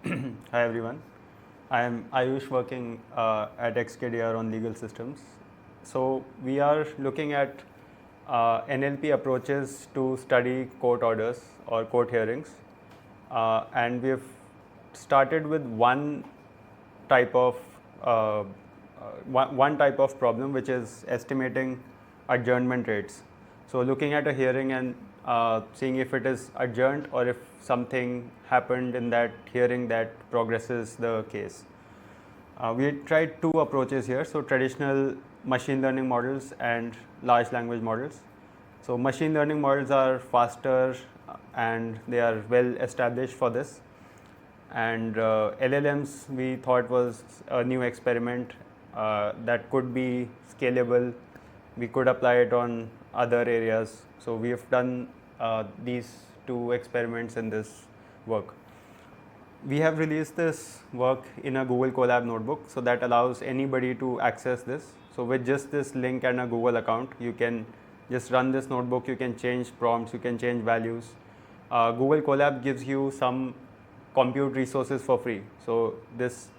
Hi everyone, I am Ayush working at XKDR on legal systems. So we are looking at NLP approaches to study court orders or court hearings, and we have started with type of uh, one type of problem, which is estimating adjournment rates. So looking at a hearing and seeing if it is adjourned or if something happened in that hearing that progresses the case. We tried two approaches here, so traditional machine learning models and large language models. So machine learning models are faster and they are well established for this, and LLMs we thought was a new experiment that could be scalable. We could apply it on other areas. So we have done these two experiments in this work. We have released this work in a Google Colab notebook, so that allows anybody to access this. So with just this link and a Google account, you can just run this notebook. You can change prompts, you can change values. Google Colab gives you some compute resources for free. So this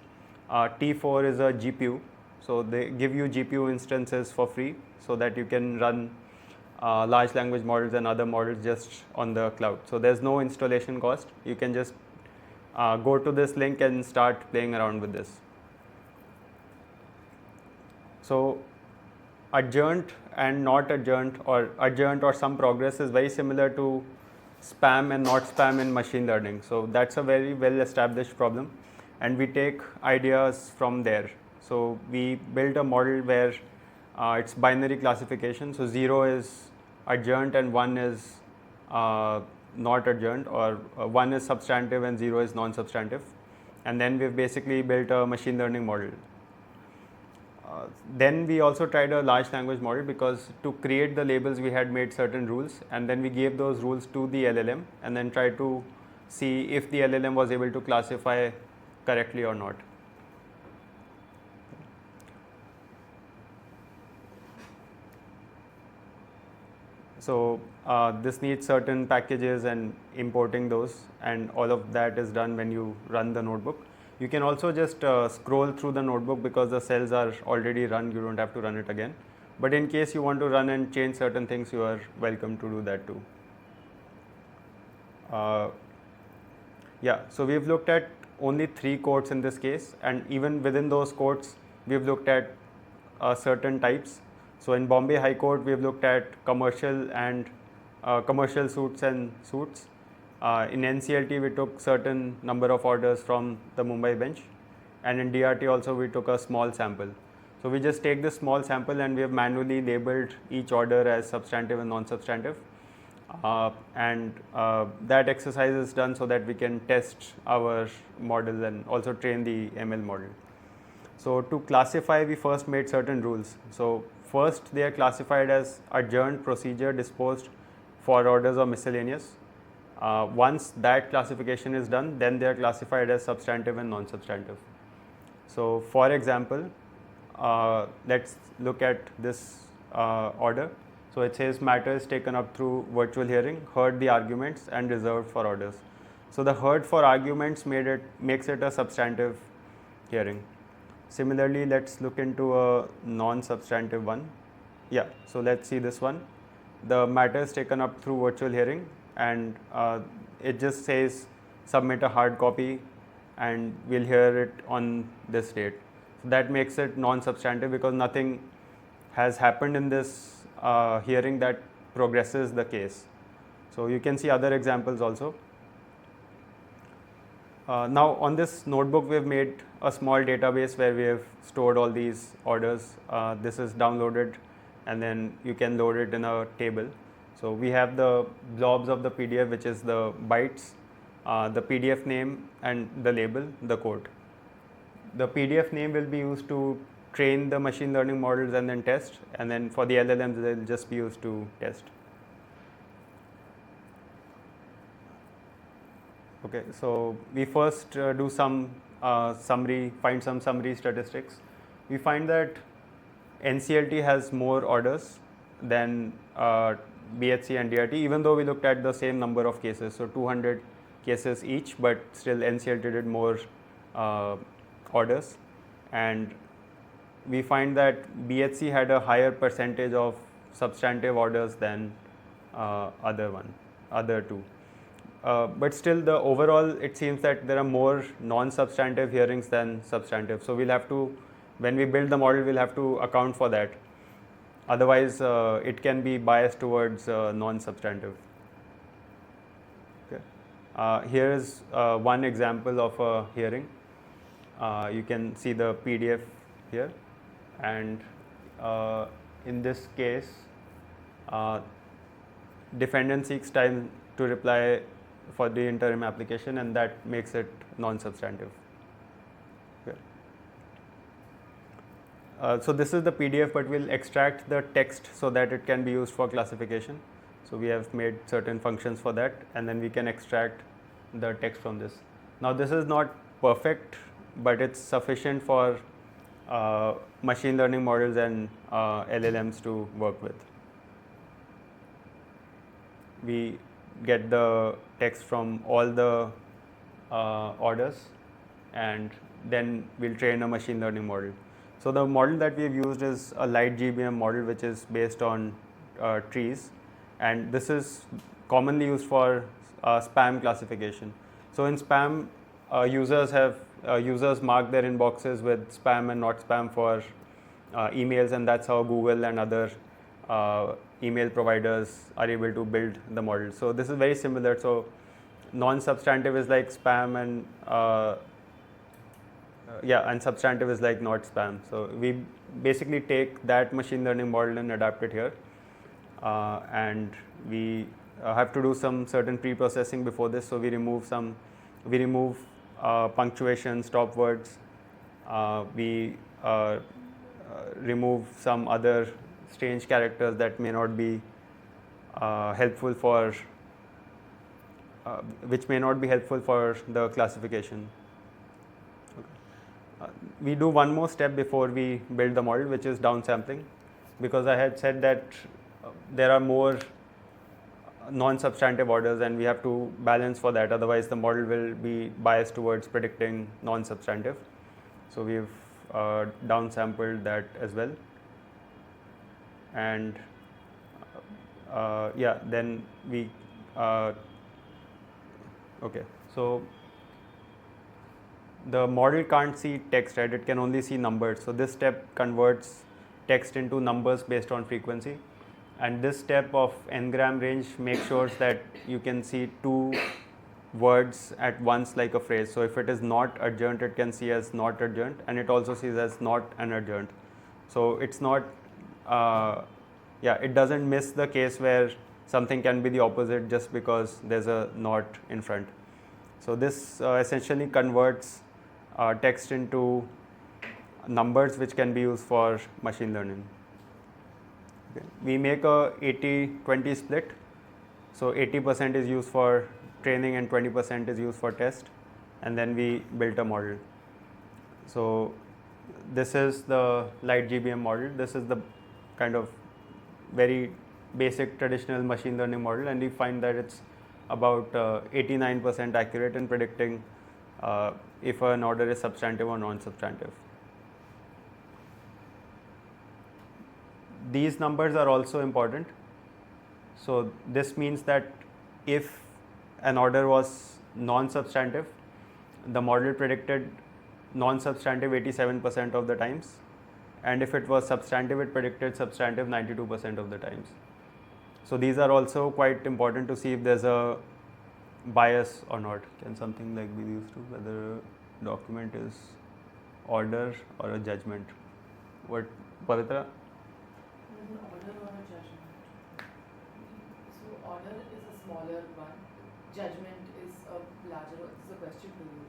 T4 is a GPU. So they give you GPU instances for free so that you can run large language models and other models just on the cloud. So there's no installation cost. You can just go to this link and start playing around with this. So adjourned and not adjourned, or adjourned or some progress, is very similar to spam and not spam in machine learning. So that's a very well established problem, and we take ideas from there. So we built a model where it's binary classification. So 0 is adjourned and 1 is not adjourned, or 1 is substantive and 0 is non-substantive. And then we've basically built a machine learning model. Then we also tried a large language model, because to create the labels we had made certain rules, and then we gave those rules to the LLM and then tried to see if the LLM was able to classify correctly or not. So this needs certain packages and importing those, and all of that is done when you run the notebook. You can also just scroll through the notebook because the cells are already run, you don't have to run it again. But in case you want to run and change certain things, you are welcome to do that too. Yeah, so we've looked at only 3 courts in this case, and even within those courts, we've looked at certain types. So in Bombay High Court, we've looked at commercial and commercial suits and suits. In NCLT, we took certain number of orders from the Mumbai bench, and in DRT also we took a small sample. So we just take this small sample and we have manually labeled each order as substantive and non-substantive, and that exercise is done so that we can test our model and also train the ML model. So to classify, we first made certain rules. So first, they are classified as adjourned, procedure, disposed, for orders, or miscellaneous. Once that classification is done, then they are classified as substantive and non-substantive. So for example, let's look at this order. So it says matter is taken up through virtual hearing, heard the arguments, and reserved for orders. So the heard for arguments makes it a substantive hearing. Similarly, let's look into a non-substantive one. Yeah, so let's see this one. The matter is taken up through virtual hearing, and it just says submit a hard copy and we'll hear it on this date. So that makes it non-substantive because nothing has happened in this hearing that progresses the case. So you can see other examples also. Now on this notebook, we have made a small database where we have stored all these orders. This is downloaded and then you can load it in a table. So we have the blobs of the PDF, which is the bytes, the PDF name, and the label, the code. The PDF name will be used to train the machine learning models and then test, and then for the LLMs, they'll just be used to test. Okay, so we first do some find some summary statistics. We find that NCLT has more orders than BHC and DRT, even though we looked at the same number of cases. So 200 cases each, but still NCLT did more orders, and we find that BHC had a higher percentage of substantive orders than other two. But still, the overall, it seems that there are more non-substantive hearings than substantive. So we'll have to, when we build the model, we'll have to account for that. Otherwise, it can be biased towards non-substantive. Okay. Here is one example of a hearing. You can see the PDF here, and in this case, defendant seeks time to reply for the interim application, and that makes it non-substantive. Okay. So this is the PDF, but we'll extract the text so that it can be used for classification. So we have made certain functions for that, and then we can extract the text from this. Now this is not perfect, but it's sufficient for machine learning models and LLMs to work with. We get the text from all the orders, and then we'll train a machine learning model. So the model that we've used is a light GBM model, which is based on trees, and this is commonly used for spam classification. So in spam, users mark their inboxes with spam and not spam for emails, and that's how Google and other email providers are able to build the model. So this is very similar. So non-substantive is like spam, and and substantive is like not spam. So we basically take that machine learning model and adapt it here, and we have to do some certain pre-processing before this. So we remove punctuation, stop words. We remove some other strange characters that may not be helpful for which may not be helpful for the classification. Okay. We do one more step before we build the model, which is downsampling, because I had said that there are more non-substantive orders, and we have to balance for that. Otherwise, the model will be biased towards predicting non-substantive. So we've downsampled that as well. And then we okay, so the model can't see text, right? It can only see numbers. So this step converts text into numbers based on frequency, and this step of n-gram range makes sure that you can see two words at once like a phrase. So if it is not adjourned, it can see as not adjourned, and it also sees as not an adjourned. So it's not it doesn't miss the case where something can be the opposite just because there's a not in front. So this essentially converts text into numbers, which can be used for machine learning. Okay. We make a 80-20 split. So 80% is used for training and 20% is used for test, and then we built a model. So this is the light GBM model. This is the kind of very basic traditional machine learning model, and we find that it's about 89% accurate in predicting if an order is substantive or non-substantive. These numbers are also important. So this means that if an order was non-substantive, the model predicted non-substantive 87% of the times, and if it was substantive, it predicted substantive 92% of the times. So these are also quite important to see if there's a bias or not. Can something like be used to whether a document is order or a judgment? What, Pavithra? An order or a judgment. So order is a smaller one. Judgment is a larger one. This is a question to you.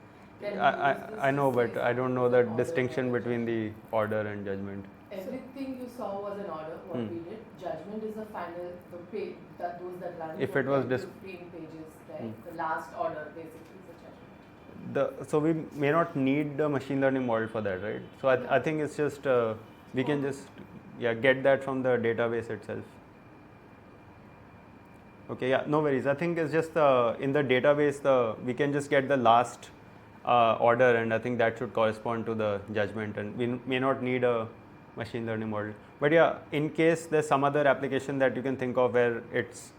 I know, but I don't know the distinction between the order and judgment. Everything you saw was an order, what we did. Judgment is the final, the page, those that run if for it was 15 pages, right? The last order basically is a judgment. So we may not need the machine learning model for that, right? So I think it's just, we can just get that from the database itself. Okay, yeah, no worries. I think it's just in the database, we can just get the last order, and I think that should correspond to the judgment, and we may not need a machine learning model. But yeah, in case there's some other application that you can think of where it's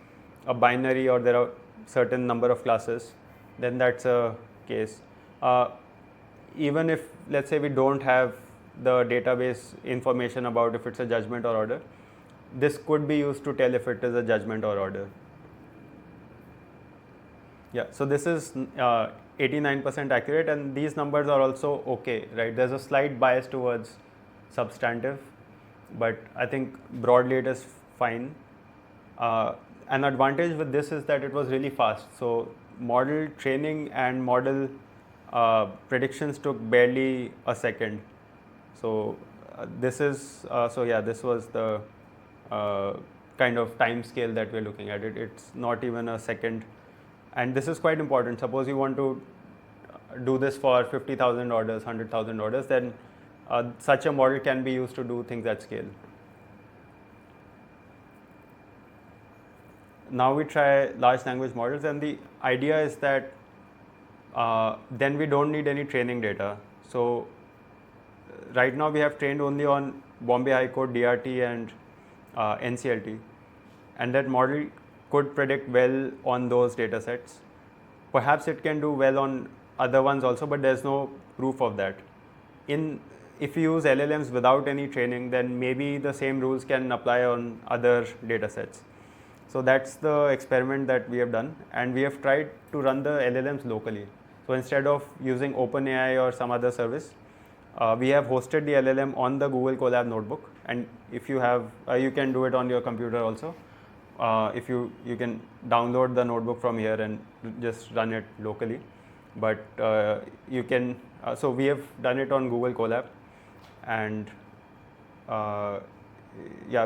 a binary or there are certain number of classes, then that's a case. Even if, let's say, we don't have the database information about if it's a judgment or order, this could be used to tell if it is a judgment or order. Yeah, so this is 89% accurate, and these numbers are also okay, right? There's a slight bias towards substantive, but I think broadly it is fine. An advantage with this is that it was really fast. So model training and model predictions took barely a second. So this is this was the kind of time scale that we're looking at. It's not even a second, and this is quite important. Suppose you want to do this for 50,000 orders, 100,000 orders, then such a model can be used to do things at scale. Now we try large language models, and the idea is that then we don't need any training data. So right now we have trained only on Bombay High Court, DRT and NCLT, and that model could predict well on those data sets. Perhaps it can do well on other ones also, but there's no proof of that. If you use LLMs without any training, then maybe the same rules can apply on other data sets. So that's the experiment that we have done, and we have tried to run the LLMs locally. So instead of using OpenAI or some other service, we have hosted the LLM on the Google Colab notebook, and if you have, you can do it on your computer also. If you can download the notebook from here and just run it locally, but you can. So we have done it on Google Colab, and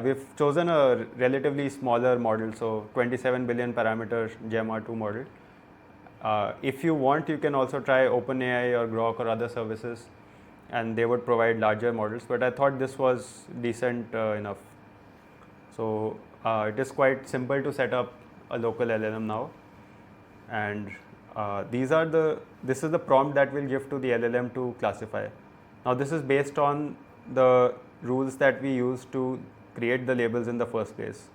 we've chosen a relatively smaller model, so 27 billion parameter GEM-R2 model. If you want, you can also try OpenAI or Grok or other services, and they would provide larger models, but I thought this was decent enough. So it is quite simple to set up a local LLM now, and this is the prompt that we'll give to the LLM to classify. Now this is based on the rules that we use to create the labels in the first place.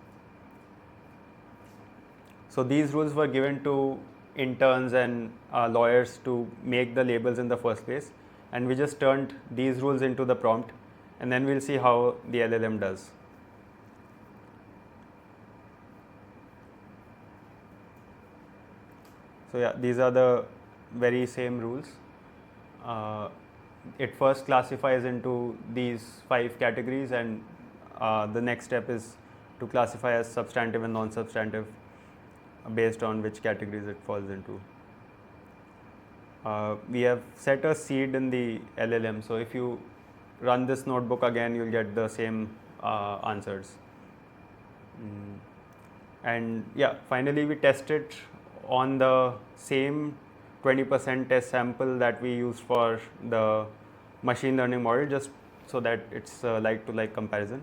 So these rules were given to interns and lawyers to make the labels in the first place, and we just turned these rules into the prompt, and then we'll see how the LLM does. So yeah, these are the very same rules. It first classifies into these 5 categories, and the next step is to classify as substantive and non-substantive based on which categories it falls into. We have set a seed in the LLM, so if you run this notebook again, you'll get the same answers. And yeah, finally we test it on the same 20% test sample that we used for the machine learning model, just so that it's a like-to-like comparison.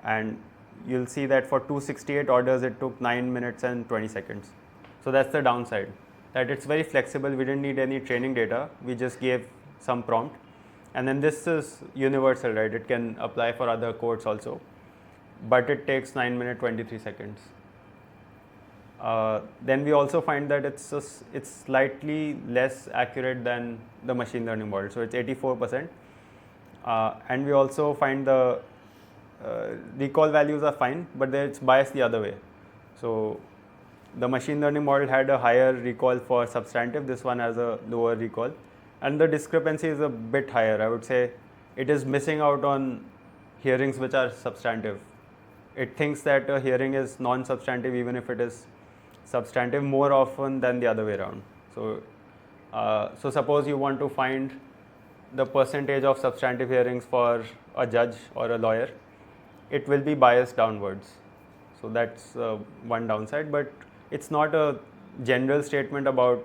And you'll see that for 268 orders, it took 9 minutes and 20 seconds. So that's the downside, that it's very flexible. We didn't need any training data. We just gave some prompt. And then this is universal, right? It can apply for other courts also. But it takes 9 minutes, 23 seconds. Then we also find that it's slightly less accurate than the machine learning model. So it's 84%. And we also find the recall values are fine, but it's biased the other way. So the machine learning model had a higher recall for substantive. This one has a lower recall. And the discrepancy is a bit higher. I would say it is missing out on hearings which are substantive. It thinks that a hearing is non-substantive even if it is substantive more often than the other way around. So, so suppose you want to find the percentage of substantive hearings for a judge or a lawyer, it will be biased downwards. So that's one downside, but it's not a general statement about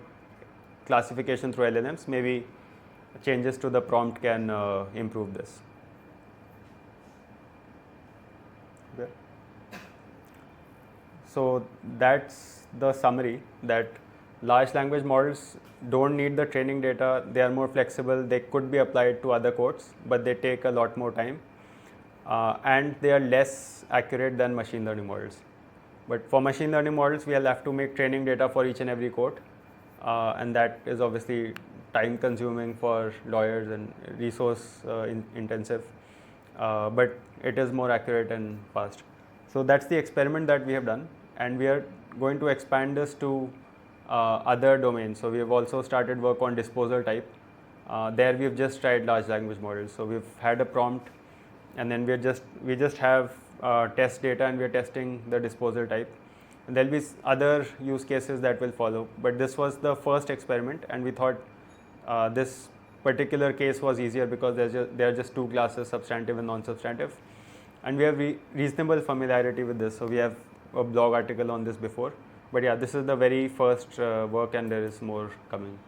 classification through LLMs. Maybe changes to the prompt can improve this. So that's the summary, that large language models don't need the training data. They are more flexible. They could be applied to other courts, but they take a lot more time, and they are less accurate than machine learning models. But for machine learning models, we'll have to make training data for each and every court, and that is obviously time consuming for lawyers and resource intensive, but it is more accurate and fast. So that's the experiment that we have done, and we are going to expand this to other domains. So we have also started work on disposal type. There we have just tried large language models. So we've had a prompt, and then we just have test data, and we are testing the disposal type. And there'll be other use cases that will follow, but this was the first experiment, and we thought this particular case was easier because there are just two classes, substantive and non-substantive, and we have reasonable familiarity with this. So we have a blog article on this before, but yeah, this is the very first work, and there is more coming.